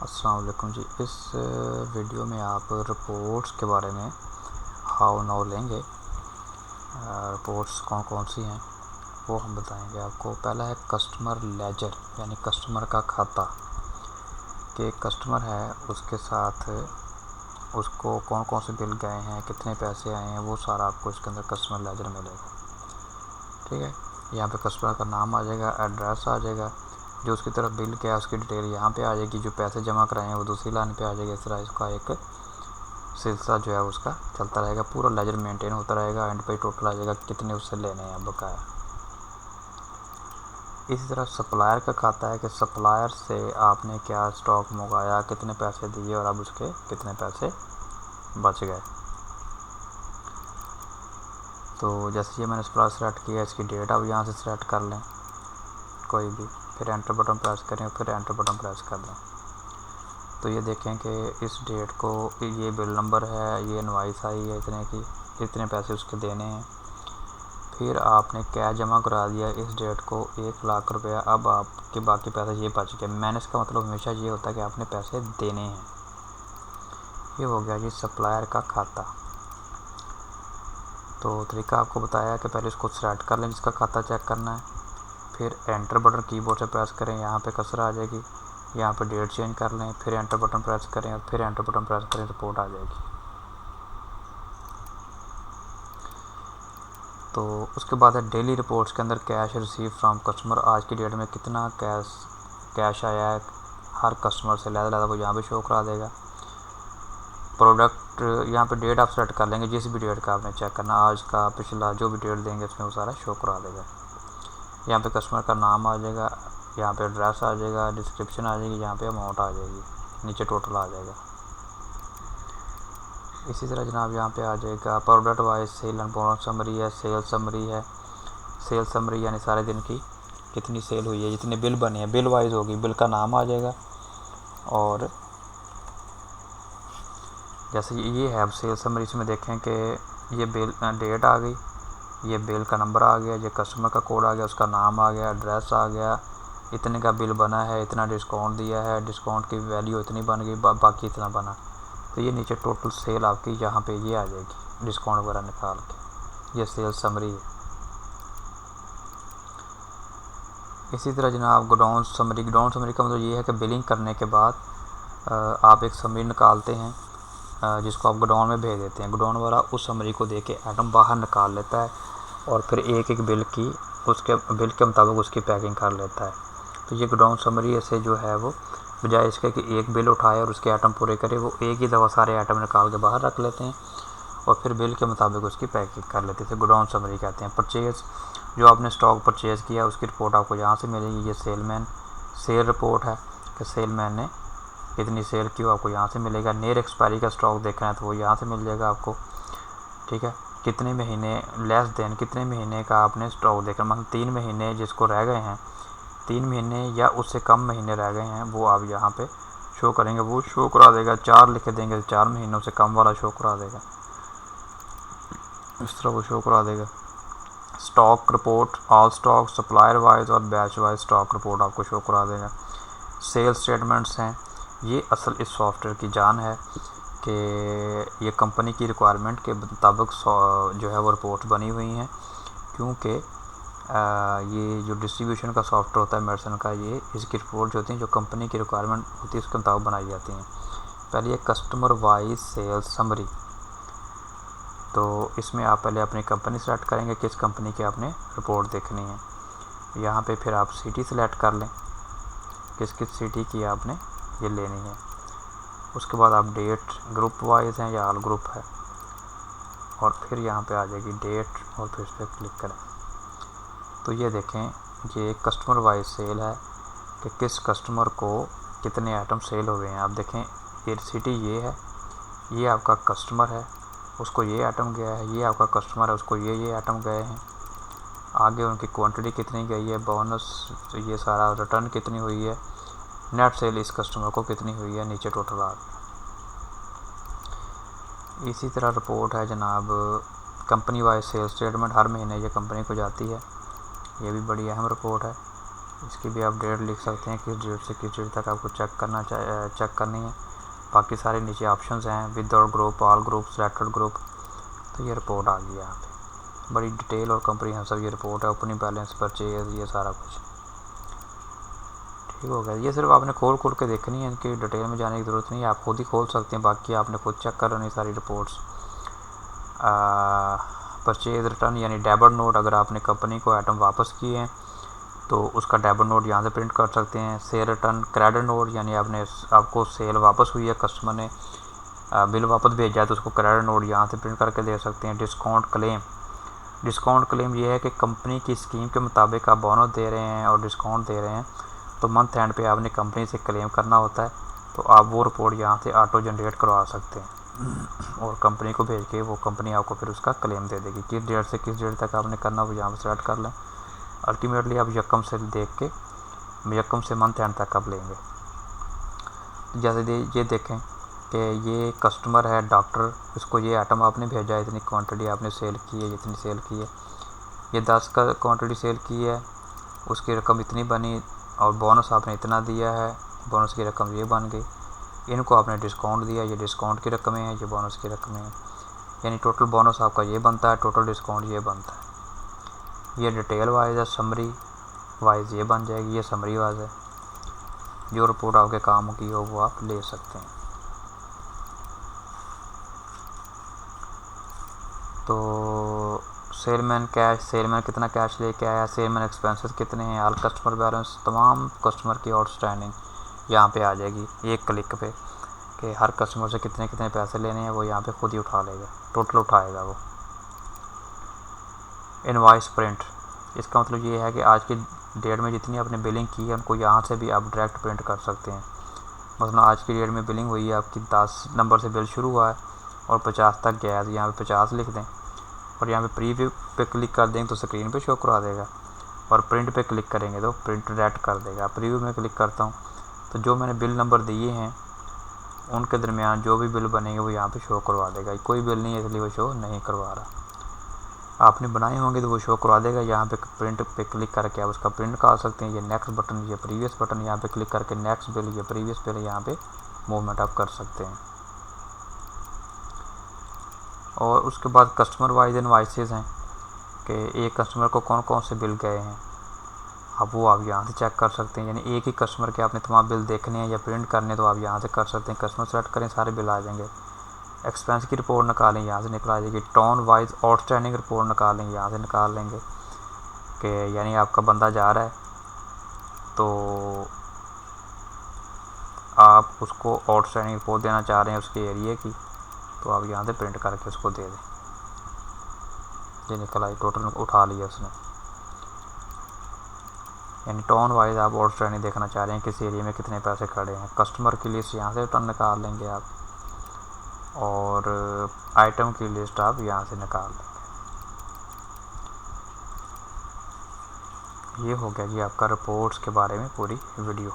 अस्सलाम वालेकुम जी। इस वीडियो में आप रिपोर्ट्स के बारे में हाउ नाउ लेंगे। रिपोर्ट्स कौन कौन सी हैं वो हम बताएंगे आपको। पहला है कस्टमर लेजर, यानी कस्टमर का खाता, कि कस्टमर है उसके साथ उसको कौन कौन से बिल गए हैं, कितने पैसे आए हैं, वो सारा आपको इसके अंदर कस्टमर लेजर मिलेगा। ठीक है, यहाँ पे कस्टमर का नाम आ जाएगा, एड्रेस आ जाएगा, जो उसकी तरफ बिल क्या है उसकी डिटेल यहाँ पे आ जाएगी, जो पैसे जमा कराए हैं वो दूसरी लाइन पे आ जाएगी। इस तरह इसका एक सिलसिला जो है उसका चलता रहेगा, पूरा लेजर मेंटेन होता रहेगा। एंड पे टोटल आ जाएगा कितने उससे लेने हैं बकाया। इसी तरह सप्लायर का खाता है कि सप्लायर से आपने क्या स्टॉक मंगाया, कितने पैसे दिए और अब उसके कितने पैसे बच गए। तो जैसे ये मैंने सप्लायर सेलेक्ट किया, इसकी डेट आप यहाँ से सेलेक्ट कर लें कोई भी, फिर एंटर बटन प्रेस करें, फिर एंटर बटन प्रेस कर दें। तो ये देखें कि इस डेट को ये बिल नंबर है, ये इनवॉइस आई है इतने की, इतने पैसे उसके देने हैं। फिर आपने कैश जमा करा दिया इस डेट को 1,00,000 रुपया, अब आपके बाकी पैसे ये बच गए। मैनेज का मतलब हमेशा ये होता है कि आपने पैसे देने हैं। ये हो गया जी सप्लायर का खाता। तो तरीका आपको बताया कि पहले इसको सेलेक्ट कर लें जिसका खाता चेक करना है, फिर एंटर बटन कीबोर्ड से प्रेस करें, यहाँ पे कर्सर आ जाएगी, यहाँ पे डेट चेंज कर लें, फिर एंटर बटन प्रेस करें और फिर एंटर बटन प्रेस करें, रिपोर्ट आ जाएगी। तो उसके बाद है डेली रिपोर्ट्स के अंदर कैश रिसीव फ्रॉम कस्टमर, आज की डेट में कितना कैश आया है हर कस्टमर से, लहदा वो यहाँ पे शो करा देगा। प्रोडक्ट यहाँ पे डेट आप सेलेक्ट कर लेंगे, जिस भी डेट का आपने चेक करना, आज का पिछला जो भी डेट देंगे उसमें वो सारा शो करा देगा। यहाँ पे कस्टमर का नाम आ जाएगा, यहाँ पे एड्रेस आ जाएगा, डिस्क्रिप्शन आ जाएगी, यहाँ पे अमाउंट आ जाएगी, नीचे टोटल आ जाएगा। इसी तरह जनाब यहाँ पे आ जाएगा product wise sale and bonus summary है, सेल समरी है। सेल समरी यानी सारे दिन की कितनी सेल हुई है, जितने बिल बने हैं, बिल वाइज होगी, बिल का नाम आ जाएगा। और जैसे ये है अब सेल समरी, इसमें देखें कि ये बिल डेट आ गई, ये बिल का नंबर आ गया, ये कस्टमर का कोड आ गया, उसका नाम आ गया, एड्रेस आ गया, इतने का बिल बना है, इतना डिस्काउंट दिया है, डिस्काउंट की वैल्यू इतनी बन गई, बाकी इतना बना। तो ये नीचे टोटल सेल आपकी यहाँ पे ये आ जाएगी, डिस्काउंट वगैरह निकाल के। ये सेल समरी है। इसी तरह जनाब गोडाउन समरी, गोडाउन समरी का मतलब ये है कि बिलिंग करने के बाद आप एक समरी निकालते हैं जिसको आप गोडाउन में भेज देते हैं। गोडाउन वाला उस समरी को दे के आइटम बाहर निकाल लेता है और फिर एक एक बिल की उसके बिल के मुताबिक उसकी पैकिंग कर लेता है। तो ये गोडाउन समरी ऐसे जो है वो बजाय इसके कि एक बिल उठाए और उसके आइटम पूरे करे, वो एक ही दफ़ा सारे आइटम निकाल के बाहर रख लेते हैं और फिर बिल के मुताबिक उसकी पैकिंग कर लेते हैं। गोडाउन समरी कहते हैं। परचेज़, जो आपने स्टॉक परचेज़ किया उसकी रिपोर्ट आपको यहाँ से मिलेगी। ये सेल रिपोर्ट है कि सेलमैन ने कितनी सेल की, आपको यहाँ से मिलेगा। नियर एक्सपायरी का स्टॉक देखना है तो वो यहाँ से मिल जाएगा आपको। ठीक है, कितने महीने लेस देन, कितने महीने का आपने स्टॉक देखना, मतलब 3 महीने जिसको रह गए हैं, 3 महीने या उससे कम महीने रह गए हैं, वो आप यहाँ पे शो करेंगे, वो शो करा देगा। 4 लिख देंगे तो 4 महीनों से कम वाला शो करा देगा, इस तरह वो शो करा देगा। Stock report, all stock, supplier wise और बैच वाइज स्टॉक रिपोर्ट आपको शो करा देगा। सेल स्टेटमेंट्स हैं, ये असल इस सॉफ्टवेयर की जान है कि ये कंपनी की रिक्वायरमेंट के मुताबिक जो है वो रिपोर्ट बनी हुई हैं, क्योंकि ये जो डिस्ट्रीब्यूशन का सॉफ्टवेयर होता है मेडिसिन का, ये इसकी रिपोर्ट जो होती हैं जो कंपनी की रिक्वायरमेंट होती है उसके मुताबिक बनाई जाती हैं। पहले ये कस्टमर वाइज सेल्स समरी, तो इसमें आप पहले अपनी कंपनी सेलेक्ट करेंगे, किस कंपनी की आपने रिपोर्ट देखनी है। यहाँ पे फिर आप सिटी सेलेक्ट कर लें, किस किस सिटी की आपने ये लेनी है। उसके बाद आप डेट, ग्रुप वाइज हैं या ऑल ग्रुप है, और फिर यहाँ पे आ जाएगी डेट और फिर इस पर क्लिक करें। तो ये देखें, ये कस्टमर वाइज सेल है कि किस कस्टमर को कितने आइटम सेल हुए हैं। आप देखें ये सिटी ये है, ये आपका कस्टमर है, उसको ये आइटम गया है, ये आपका कस्टमर है, उसको ये आइटम गए हैं, आगे उनकी क्वांटिटी कितनी गई है, बोनस, ये सारा रिटर्न कितनी हुई है, नेट सेल इस कस्टमर को कितनी हुई है, नीचे टोटल आ गया। इसी तरह रिपोर्ट है जनाब कंपनी वाइज सेल स्टेटमेंट, हर महीने ये कंपनी को जाती है, ये भी बड़ी अहम रिपोर्ट है। इसकी भी आप डेट लिख सकते हैं, किस डेट से किस डेट तक आपको चेक करनी है। बाकी सारे नीचे ऑप्शंस हैं, without group, all group, selected group. तो ये रिपोर्ट आ गई यहाँ पे, बड़ी डिटेल और कम्प्रीहेंसिव ये रिपोर्ट है, ओपनिंग बैलेंस, परचेज, ये सारा कुछ ठीक हो गया। ये सिर्फ आपने खोल के देखनी है, इनकी डिटेल में जाने की ज़रूरत नहीं है, आप खुद ही खोल सकते हैं। बाकी आपने खुद चेक करनी सारी रिपोर्ट्स। परचेज रिटर्न यानी डेबिट नोट, अगर आपने कंपनी को आइटम वापस किए हैं तो उसका डेबिट नोट यहाँ से प्रिंट कर सकते हैं। सेल रिटर्न, क्रेडिट नोट यानी आपको सेल वापस हुई है, कस्टमर ने बिल वापस भेजा है तो उसको क्रेडिट नोट यहाँ से प्रिंट करके दे सकते हैं। डिस्काउंट क्लेम ये है कि कंपनी की स्कीम के मुताबिक आप बोनस दे रहे हैं और डिस्काउंट दे रहे हैं, तो मंथ एंड पे आपने कंपनी से क्लेम करना होता है, तो आप वो रिपोर्ट यहाँ से ऑटो जनरेट करवा सकते हैं और कंपनी को भेज के वो कंपनी आपको फिर उसका क्लेम दे देगी। किस डेट से किस डेट तक आपने करना वो यहाँ पर सेलेक्ट कर लें। अल्टीमेटली आप यकम से देख के यकम से मंथ एंड तक आप लेंगे। जैसे ये देखें कि ये कस्टमर है डॉक्टर, इसको ये आइटम आपने भेजा है, इतनी क्वांटिटी आपने सेल की है, इतनी सेल की है, ये 10 का क्वांटिटी सेल की है, उसकी रकम इतनी बनी और बोनस आपने इतना दिया है, बोनस की रकम ये बन गई। इनको आपने डिस्काउंट दिया, ये डिस्काउंट की रकमें हैं, ये बोनस की रकमें हैं, यानी टोटल बोनस आपका ये बनता है, टोटल डिस्काउंट ये बनता है। ये डिटेल वाइज है, समरी वाइज ये बन जाएगी, ये समरी वाइज है। जो रिपोर्ट आपके काम की हो वो आप ले सकते हैं। तो सेलमैन कितना कैश लेके आया, सेलमैन एक्सपेंसेस कितने हैं, ऑल कस्टमर बैलेंस, तमाम कस्टमर की आउटस्टैंडिंग यहाँ पे आ जाएगी एक क्लिक पे कि हर कस्टमर से कितने कितने पैसे लेने हैं, वो यहाँ पे खुद ही उठा लेगा, टोटल उठाएगा वो। इनवॉइस प्रिंट, इसका मतलब ये है कि आज की डेट में जितनी आपने बिलिंग की है उनको यहाँ से भी आप डायरेक्ट प्रिंट कर सकते हैं। मतलब आज की डेट में बिलिंग हुई है आपकी, 10 नंबर से बिल शुरू हुआ है और 50 तक गया है, तो यहाँ पे 50 लिख दें और यहाँ पे प्रीव्यू पे क्लिक कर देंगे तो स्क्रीन पे शो करा देगा, और प्रिंट पे क्लिक करेंगे तो प्रिंट डायरेक्ट कर देगा। प्रीव्यू में क्लिक करता हूँ तो जो मैंने बिल नंबर दिए हैं उनके दरमियान जो भी बिल बनेंगे वो यहाँ पे शो करवा देगा। कोई बिल नहीं है इसलिए वो शो नहीं करवा रहा, आपने बनाए होंगे तो वो शो करवा देगा। यहाँ पे प्रिंट पे क्लिक करके आप उसका प्रिंट निकाल सकते हैं। ये नेक्स्ट बटन, ये प्रीवियस बटन, यहाँ पे क्लिक करके नेक्स्ट बिल, ये प्रीवियस बिल, यहाँ पे मूवमेंट आप कर सकते हैं। और उसके बाद कस्टमर वाइज इनवॉइसेस हैं कि एक कस्टमर को कौन कौन से बिल गए हैं, अब वो आप यहाँ से चेक कर सकते हैं। यानी एक ही कस्टमर के आपने तमाम बिल देखने हैं या प्रिंट करने, तो आप यहाँ से कर सकते हैं। कस्टमर सेलेक्ट करें, सारे बिल आ जाएंगे। एक्सपेंस की रिपोर्ट निकालें, यहाँ से निकल आ जाएगी। टोन वाइज आउटस्टैंडिंग रिपोर्ट निकालें, यहाँ से निकाल लेंगे कि यानी आपका बंदा जा रहा है तो आप उसको आउटस्टैंडिंग रिपोर्ट देना चाह रहे हैं उसके एरिया की, तो आप यहाँ से प्रिंट करके उसको दे दें। ये निकल आई, टोटल उठा लिया उसने। यानी टोन वाइज आप आउटस्टैंडिंग देखना चाह रहे हैं किस एरिया में कितने पैसे खड़े हैं। कस्टमर की लिस्ट यहाँ से रिटर्न निकाल लेंगे आप, और आइटम की लिस्ट आप यहाँ से निकाल लेंगे। ये हो गया जी आपका रिपोर्ट्स के बारे में पूरी वीडियो।